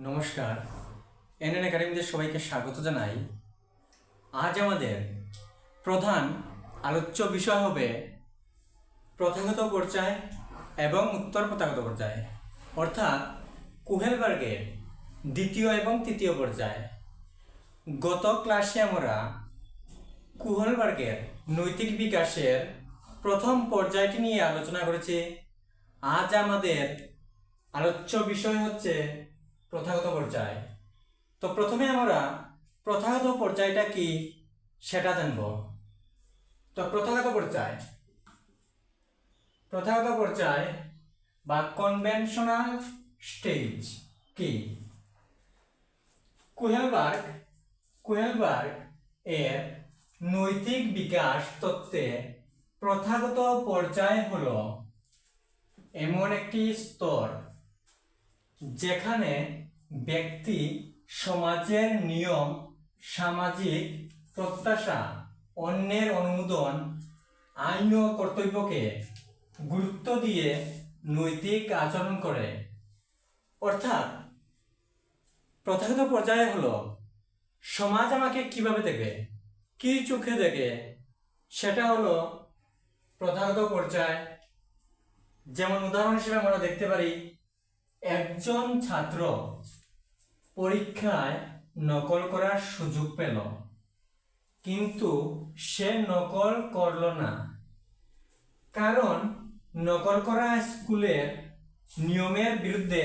নমস্কার, এনএন একাডেমিতে সবাইকে স্বাগত জানাই। আজ আমাদের প্রধান আলোচ্য বিষয় হবে প্রথাগত পর্যায় এবং উত্তর প্রথাগত পর্যায়, অর্থাৎ কুহেলবার্গের দ্বিতীয় এবং তৃতীয় পর্যায়। গত ক্লাসে আমরা কুহেলবার্গের নৈতিক বিকাশের প্রথম পর্যায়টি নিয়ে আলোচনা করেছি। আজ আমাদের আলোচ্য বিষয় হচ্ছে প্রথাগত পর্যায়। তো প্রথমে আমরা প্রথাগত পর্যায়টা কি সেটা জানব। তো প্রথাগত পর্যায় বা কনভেনশনাল স্টেজ কি? কুহেলবার্গ এর নৈতিক বিকাশ তত্ত্বে প্রথাগত পর্যায় হলো এমন একটি স্তর যেখানে ব্যক্তি সমাজের নিয়ম, সামাজিক প্রত্যাশা, অন্যের অনুমোদন, আইন ও কর্তব্যকে গুরুত্ব দিয়ে নৈতিক আচরণ করে। অর্থাৎ প্রথাগত পর্যায়ে হলো সমাজ আমাকে কিভাবে দেখে, কি চোখে দেখে, সেটা হলো প্রথাগত পর্যায়। যেমন উদাহরণ হিসেবে আমরা দেখতে পারি, একজন ছাত্র পরীক্ষায় নকল করার সুযোগ পেল, কিন্তু সে নকল করল না, কারণ নকল করা স্কুলের নিয়মের বিরুদ্ধে।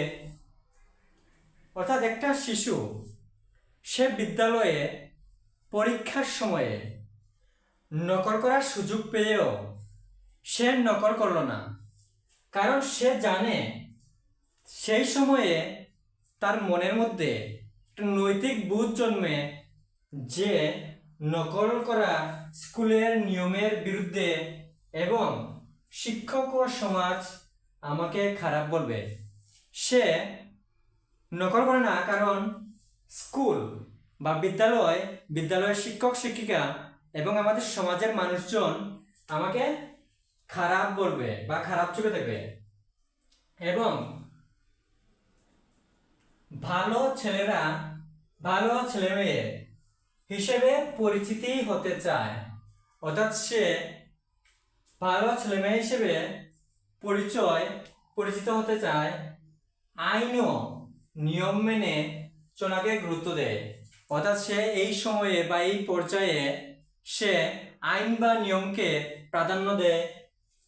অর্থাৎ একটা শিশু সে বিদ্যালয়ে পরীক্ষার সময়ে নকল করার সুযোগ পেয়েও সে নকল করল না, কারণ সে জানে সেই সময়ে তার মনের মধ্যে একটা নৈতিক বোধ জন্মে যে নকল করা স্কুলের নিয়মের বিরুদ্ধে এবং শিক্ষক ও সমাজ আমাকে খারাপ বলবে। সে নকল করে না, কারণ স্কুল বা বিদ্যালয়ের শিক্ষক শিক্ষিকা এবং আমাদের সমাজের মানুষজন আমাকে খারাপ বলবে বা খারাপ চোখে দেখবে। এবং ভালো ছেলেমেয়ে হিসেবে পরিচিতি হতে চায়। অর্থাৎ সে ভালো ছেলেমেয়ে হিসেবে পরিচিত হতে চায়, আইন ও নিয়ম মেনে চলাকে গুরুত্ব দেয়। অর্থাৎ সে এই সময়ে বা এই পর্যায়ে সে আইন বা নিয়মকে প্রাধান্য দেয়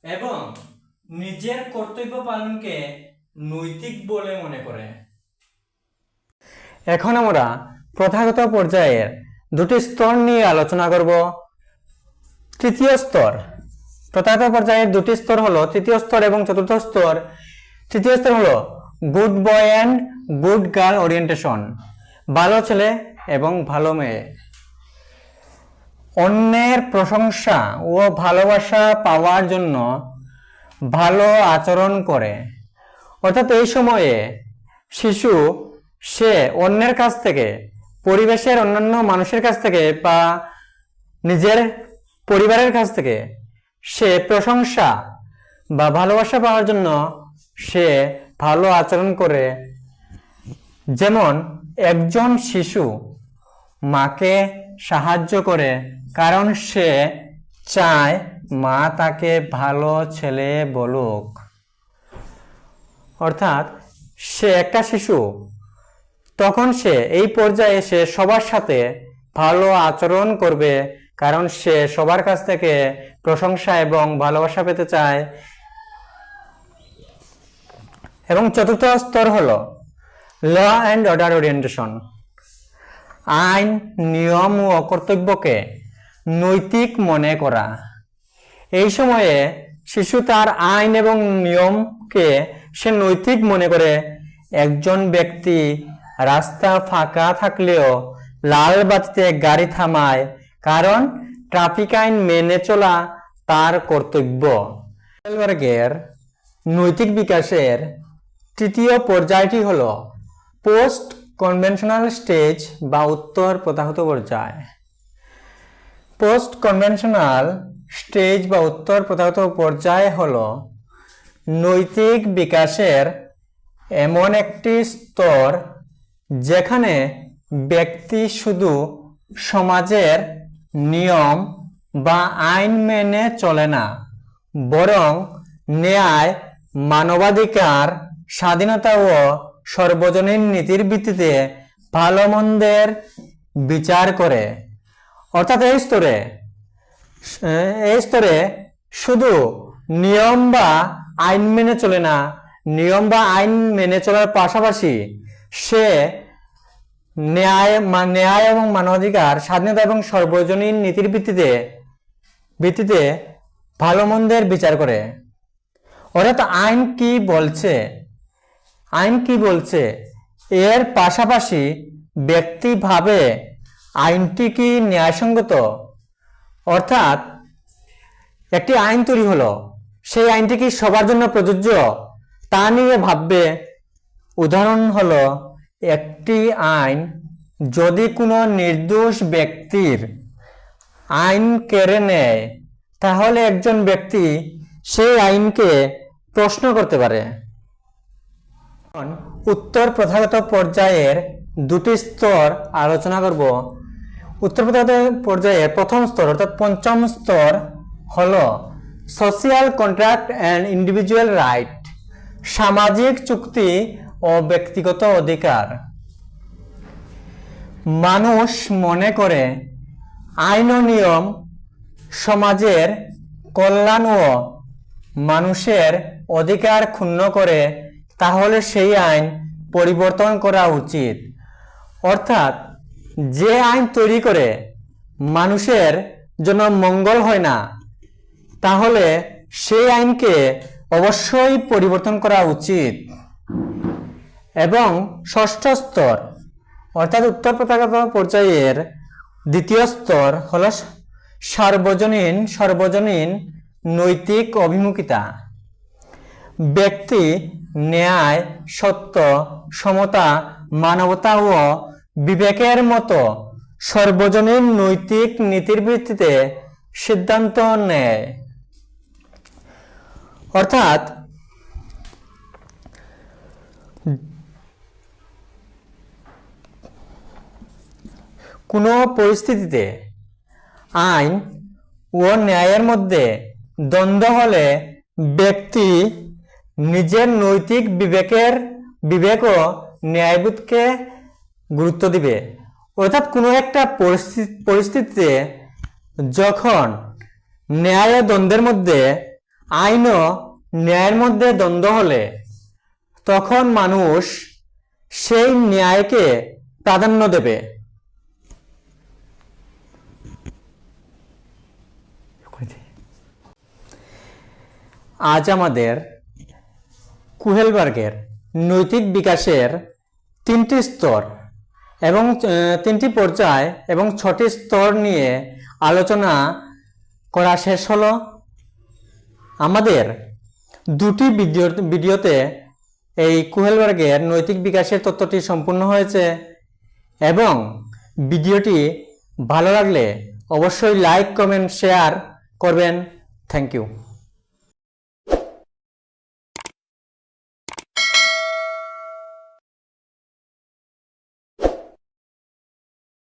এবং নিজের কর্তব্য পালনকে নৈতিক বলে মনে করে। এখন আমরা প্রথাগত পর্যায়ের দুটি স্তর নিয়ে আলোচনা করব। তৃতীয় স্তর, প্রথাগত পর্যায়ের দুটি স্তর হলো তৃতীয় স্তর এবং চতুর্থ স্তর। তৃতীয় স্তর হলো good boy and good girl orientation, ভালো ছেলে এবং ভালো মেয়ে। অন্যের প্রশংসা ও ভালোবাসা পাওয়ার জন্য ভালো আচরণ করে। অর্থাৎ এই সময়ে শিশু সে অন্যের কাছ থেকে, পরিবেশের অন্যান্য মানুষের কাছ থেকে বা নিজের পরিবারের কাছ থেকে সে প্রশংসা বা ভালোবাসা পাওয়ার জন্য সে ভালো আচরণ করে। যেমন একজন শিশু মাকে সাহায্য করে, কারণ সে চায় মা তাকে ভালো ছেলে বলুক। অর্থাৎ সে একটা শিশু, তখন সে এই পর্যায়ে সে সবার সাথে ভালো আচরণ করবে, কারণ সে সবার কাছ থেকে প্রশংসা এবং ভালোবাসা পেতে চায়। এবং চতুর্থ স্তর হলো ল অ্যান্ড অর্ডার ওরিয়েন্টেশন, আইন, নিয়ম ও কর্তব্যকে নৈতিক মনে করা। এই সময়ে শিশু তার আইন এবং নিয়মকে সে নৈতিক মনে করে। একজন ব্যক্তি রাস্তা ফাঁকা থাকলেও লাল বাতিতে গাড়ি থামায়, কারণ ট্রাফিক আইন মেনে চলা তার কর্তব্য। কুহেলবার্গের নৈতিক বিকাশের তৃতীয় পর্যায়টি হলো পোস্ট কনভেনশনাল স্টেজ বা উত্তর প্রথাগত পর্যায়। পোস্ট কনভেনশনাল স্টেজ বা উত্তর প্রথাগত পর্যায় হলো নৈতিক বিকাশের এমন একটি স্তর যেখানে ব্যক্তি শুধু সমাজের নিয়ম বা আইন মেনে চলে না, বরং ন্যায়, মানবাধিকার, স্বাধীনতা ও সর্বজনীন নীতির ভিত্তিতে ভালো মন্দের বিচার করে। অর্থাৎ এই স্তরে শুধু নিয়ম বা আইন মেনে চলে না, নিয়ম বা আইন মেনে চলার পাশাপাশি সে ন্যায় এবং মানবাধিকার, স্বাধীনতা এবং সর্বজনীন নীতির ভিত্তিতে ভালো মন্দের বিচার করে। অর্থাৎ আইন কি বলছে এর পাশাপাশি ব্যক্তি ভাবে আইনটি কি ন্যায়সঙ্গত। অর্থাৎ একটি আইন তৈরি হলো, সেই আইনটি কি সবার জন্য প্রযোজ্য তা নিয়ে ভাববে। উদাহরণ হলো, একটি আইন যদি কোনো নির্দোষ ব্যক্তির আইন কেড়ে নেয়, তাহলে একজন ব্যক্তি সেই আইনকে প্রশ্ন করতে পারে। উত্তর প্রথাগত পর্যায়ের দুটি স্তর আলোচনা করব। উত্তর প্রথাগত পর্যায়ের প্রথম স্তর অর্থাৎ পঞ্চম স্তর হলো social contract and individual right, সামাজিক চুক্তি ও ব্যক্তিগত অধিকার। মানুষ মনে করে আইন ও নিয়ম সমাজের কল্যাণ ও মানুষের অধিকার ক্ষুণ্ণ করে, তাহলে সেই আইন পরিবর্তন করা উচিত। অর্থাৎ যে আইন তৈরি করে মানুষের জন্য মঙ্গল হয় না, তাহলে সেই আইনকে অবশ্যই পরিবর্তন করা উচিত। এবং ষষ্ঠ স্তর অর্থাৎ উত্তর প্রথাগত পর্যায়ের দ্বিতীয় স্তর হলো সর্বজনীন নৈতিক অভিমুখিতা। ব্যক্তি ন্যায়, সত্য, সমতা, মানবতা ও বিবেকের মতো সর্বজনীন নৈতিক নীতির ভিত্তিতে সিদ্ধান্ত নেয়। অর্থাৎ কোনো পরিস্থিতিতে আইন ও ন্যায়ের মধ্যে দ্বন্দ্ব হলে ব্যক্তি নিজের নৈতিক বিবেক ও ন্যায়বোধকে গুরুত্ব দিবে। অর্থাৎ কোনো একটা পরিস্থিতিতে যখন ন্যায় ও দ্বন্দ্বের মধ্যে, আইন ও ন্যায়ের মধ্যে দ্বন্দ্ব হলে, তখন মানুষ সেই ন্যায়কে প্রাধান্য দেবে। আজ আমাদের কুহেলবার্গের নৈতিক বিকাশের তিনটি স্তর এবং তিনটি পর্যায় এবং 6টি স্তর নিয়ে আলোচনা করা শেষ হলো। আমাদের দুটি ভিডিওতে এই কুহেলবার্গের নৈতিক বিকাশের তত্ত্বটি সম্পূর্ণ হয়েছে। এবং ভিডিওটি ভালো লাগলে অবশ্যই লাইক, কমেন্ট, শেয়ার করবেন। Thank you.